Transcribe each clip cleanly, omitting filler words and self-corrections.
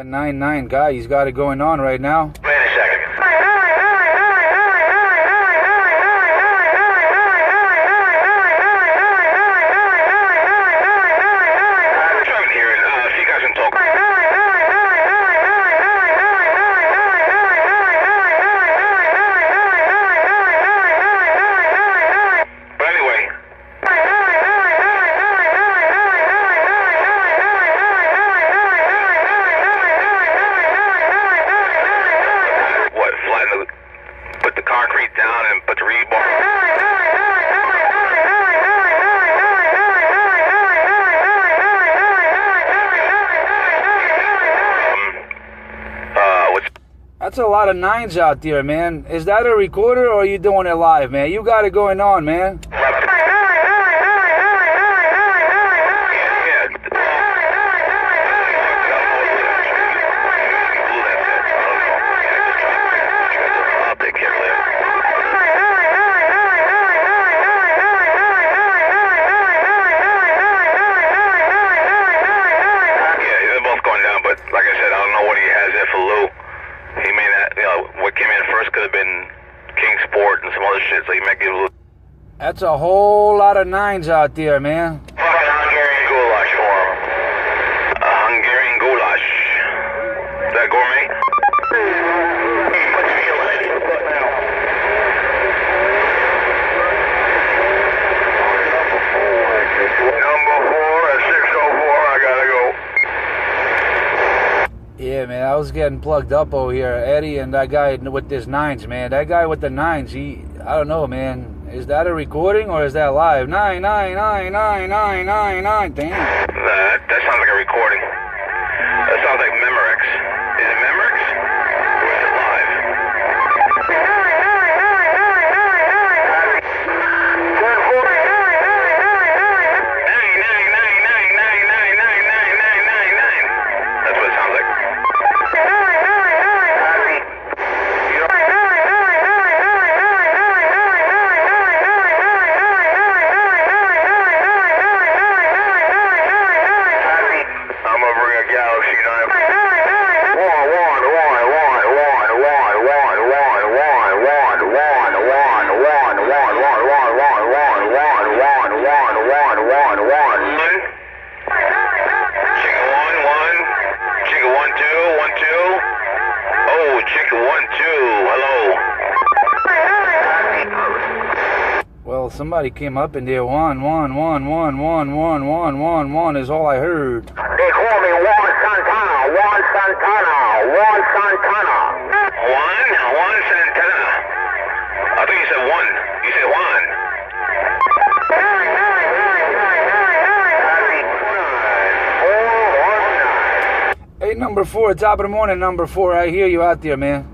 That 9-9 guy, he's got it going on right now. Wait a second. That's a lot of 9s out there, man. Is that a recorder or are you doing it live, man? You got it going on, man. That's a whole lot of 9s out there, man. Fucking Hungarian goulash for him. Hungarian goulash. Is that gourmet? What you feeling it? Number 4 at 604, I gotta go. Yeah, man, I was getting plugged up over here. Eddie and that guy with his 9s, man. That guy with the 9s, I don't know, man. Is that a recording or is that live? 9, 9, 9, 9, 9, 9, 9. Damn. That sounds like a recording. That sounds like Memorex. Is it Memorex? Or is it live? That's what it sounds like. Somebody came up in there. 1, 1, 1, 1, 1, 1, 1, 1, 1 is all I heard. They call me Juan Santana. Juan Santana. Juan Santana. Juan Santana. I think you said one. You said Juan. Hey, number 4, top of the morning, number 4. I hear you out there, man.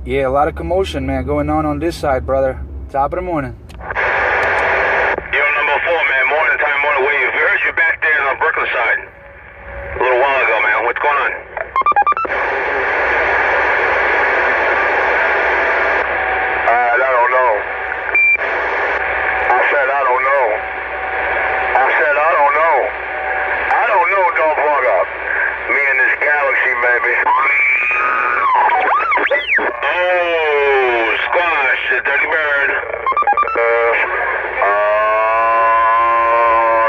Yeah, a lot of commotion, man, going on this side, brother. Top of the morning. Yo, number 4, man. Morning time, morning wave. We heard you back there on Brooklyn side a little while ago, man. What's going on? I don't know. I said I don't know. I said I don't know. I don't know, don't plug up. Me and this galaxy, baby. Oh, squash, the dirty bird.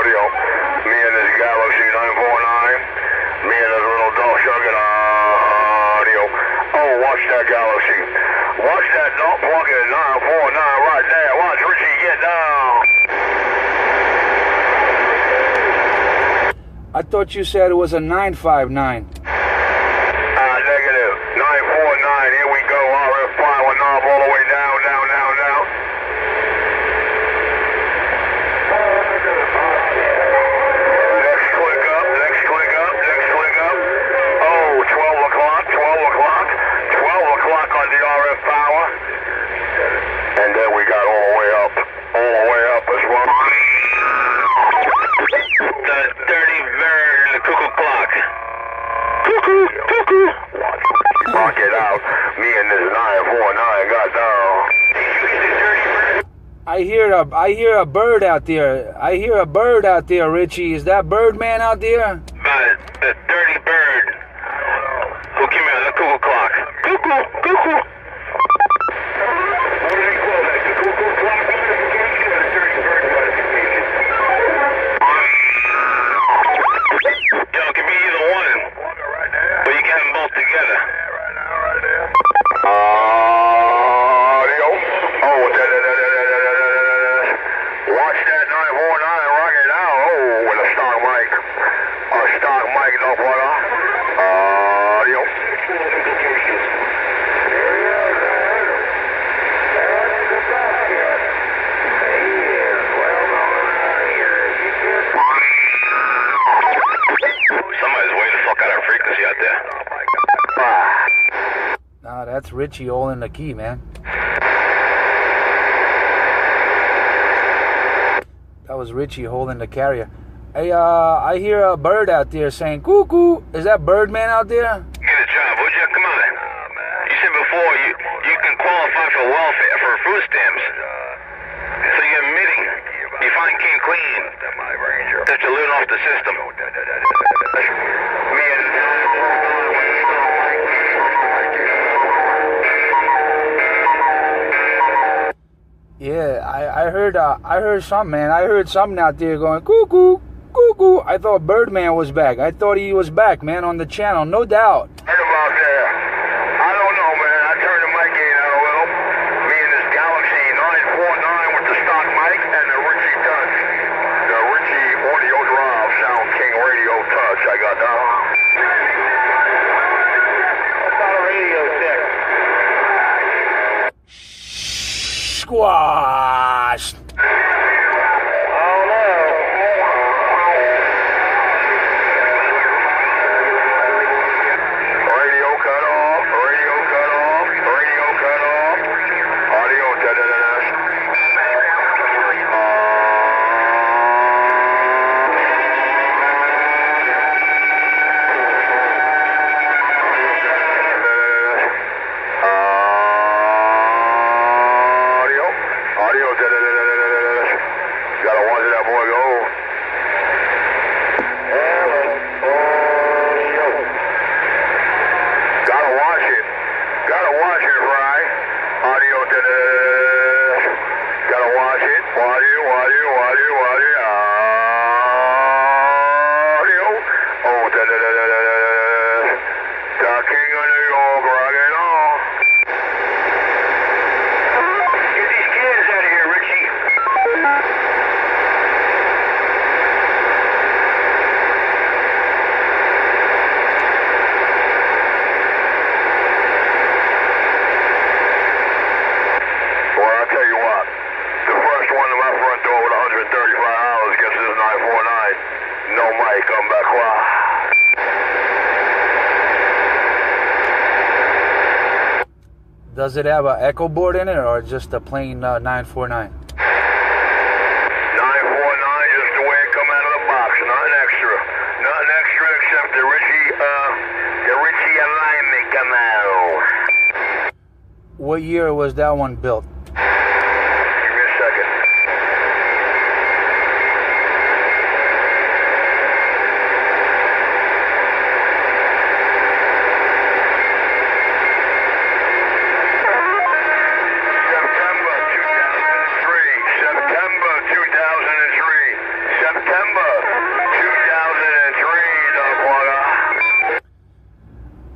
Audio. Me and this Galaxy 949. Me and this little dog sugar. Audio. Oh, watch that Galaxy. Watch that dog plug in 949 right there. Watch Richie get down. I thought you said it was a 959. Negative. 949. Here we go. RF 5 knob all the way down, down, down, down. Next click up, next click up, next click up. Oh, 12 o'clock, 12 o'clock. 12 o'clock on the RF power. And then we got all the way up as well. The dirty bird, the cuckoo clock. I hear a bird out there. I hear a bird out there, Richie. Is that Birdman out there? The dirty bird who came out of the cuckoo clock. Cuckoo, cuckoo. What do they call that? The cuckoo clock notification or the dirty bird notification? Yo, it could be either one. But you can have them both together. Right there. Watch that 949 rocket now. Oh, with a stock mic. A stock mic, no brother. Audio. Somebody's way the fuck out of frequency out there. Nah, that's Richie holding the key, man. That was Richie holding the carrier. Hey, I hear a bird out there saying cuckoo. Is that Birdman out there? Get a job, would you? Come on. You said before you can qualify for welfare, for food stamps. So you're admitting you find King clean that you're living off the system. Yeah, I heard something, man. I heard something out there going cuckoo, cuckoo. I thought Birdman was back. I thought he was back, man, on the channel, no doubt. Heard about that. I don't know, man. I turned the mic in out a little. Me and this Galaxy 949 with the stock mic and the Richie Touch. The Richie Audio Drive Sound King Radio Touch. I got that. What's on a radio check? Squash. Does it have an echo board in it or just a plain 949? 949 is the way it come out of the box. Nothing extra. Nothing extra except the Richie alignment come out. What year was that one built? Give me a second.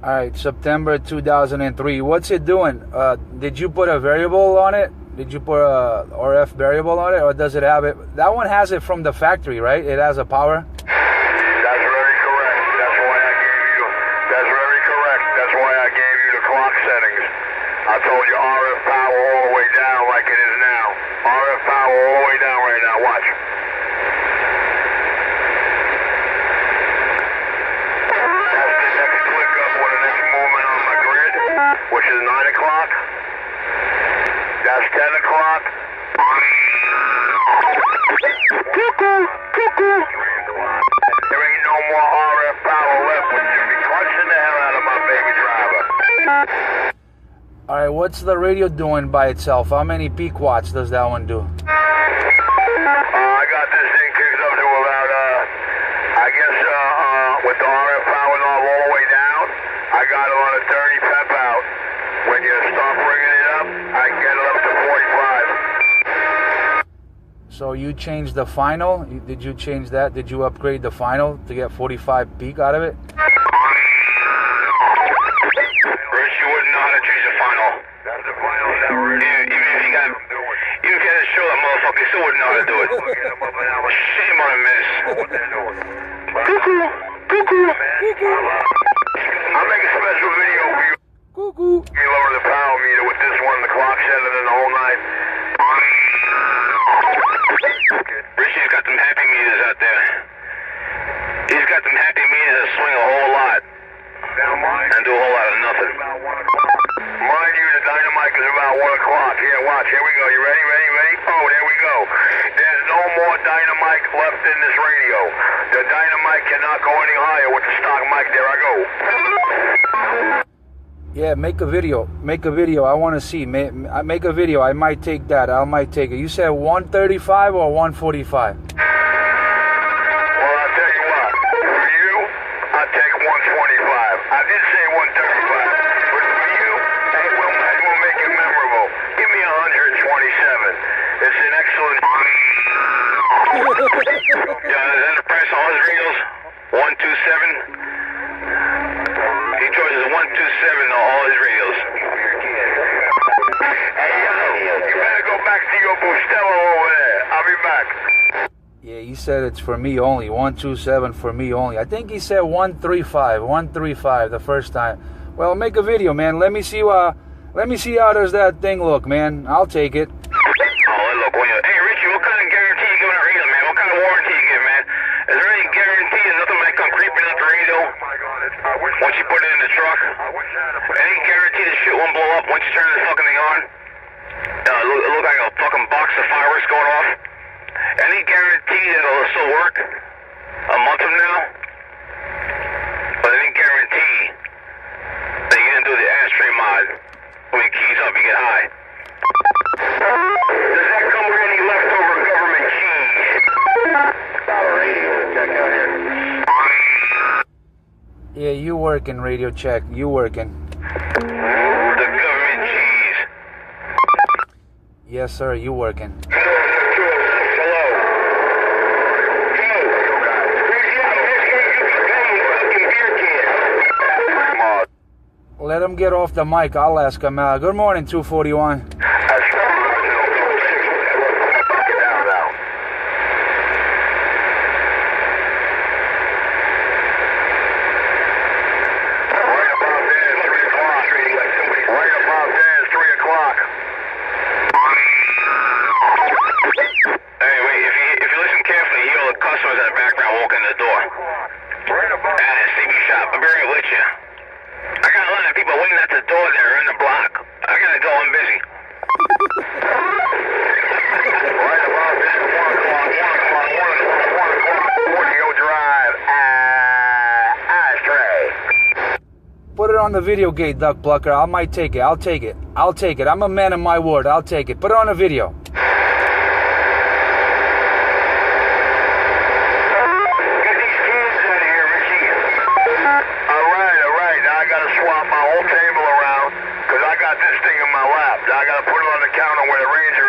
All right, September 2003. What's it doing? Did you put a variable on it? Did you put a RF variable on it, or does it have it? That one has it from the factory, right? It has a power. That's very correct. That's why I gave you. That's very correct. That's why I gave you the clock settings. I told you RF power all the way down, like it is now. RF power all the way down right now. Watch. Which is 9 o'clock. That's 10 o'clock. Cuckoo, cuckoo. There ain't no more RF power left, but you be crunching the hell out of my baby driver. All right, what's the radio doing by itself? How many peak watts does that one do? I got this thing kicked up to about, I guess, with the RF power knob all the way down, I got it on a 30 pep out. When you stop bringing it up, I get it up to 45. So you changed the final? Did you change that? Did you upgrade the final to get 45 peak out of it? Rich, you wouldn't know how to change the final. That's the final that we're even if you had to show that motherfucker, you still wouldn't know how to do it. Shame on him, miss. Cuckoo. I'll make a special video for you. Cuckoo. You lower the power meter with this one, the clock setting in the whole night. Richie's got them happy meters out there. He's got them happy meters that swing a whole lot and do a whole lot of nothing. Mind you, the dynamite is about 1 o'clock. Here, watch. Here we go. You ready? Oh, there we go. There's no more dynamite left in this radio. The dynamite cannot go any higher with the stock mic. There I go. Yeah, make a video. I want to see. Make a video. I might take that. I might take it. You said 135 or 145? Well, I'll tell you what. For you, I'll take 125. I did say 135. But for you, hey, we'll make it memorable. Give me 127. It's an excellent... John, is that the price on all his radios? 127? He charges 127 on all his radios. Hey, you better go back to your Bustelo over there. I'll be back. Yeah, he said it's for me only. 127 for me only. I think he said 135 the first time. Well, make a video, man. Let me see how does that thing look, man. I'll take it. Oh, look, hey, Richie, what kind of guarantee you giving that radio, man? What kind of warranty you give, man? Is there any guarantee that nothing might come creeping out the radio once you put it in the truck? Any guarantee the shit won't blow up once you turn this fucking thing on? It look like a fucking box of fireworks going off. Any guarantee that it'll still work a month from now? But any guarantee that you didn't do the ashtray mod when you keys up, you get high? Does that come with any leftover government cheese? About a radio check out here. Yeah, you working, radio check. You working. The government cheese. Yes, sir, you working. Hello. Let him get off the mic. I'll ask him. Good morning, 241. Put it on the video gate, Duck Plucker. I might take it. I'll take it. I'm a man of my word. I'll take it. Put it on the video. Get these kids out of here, Richie. All right. Now I got to swap my whole table around because I got this thing in my lap. Now I got to put it on the counter where the Ranger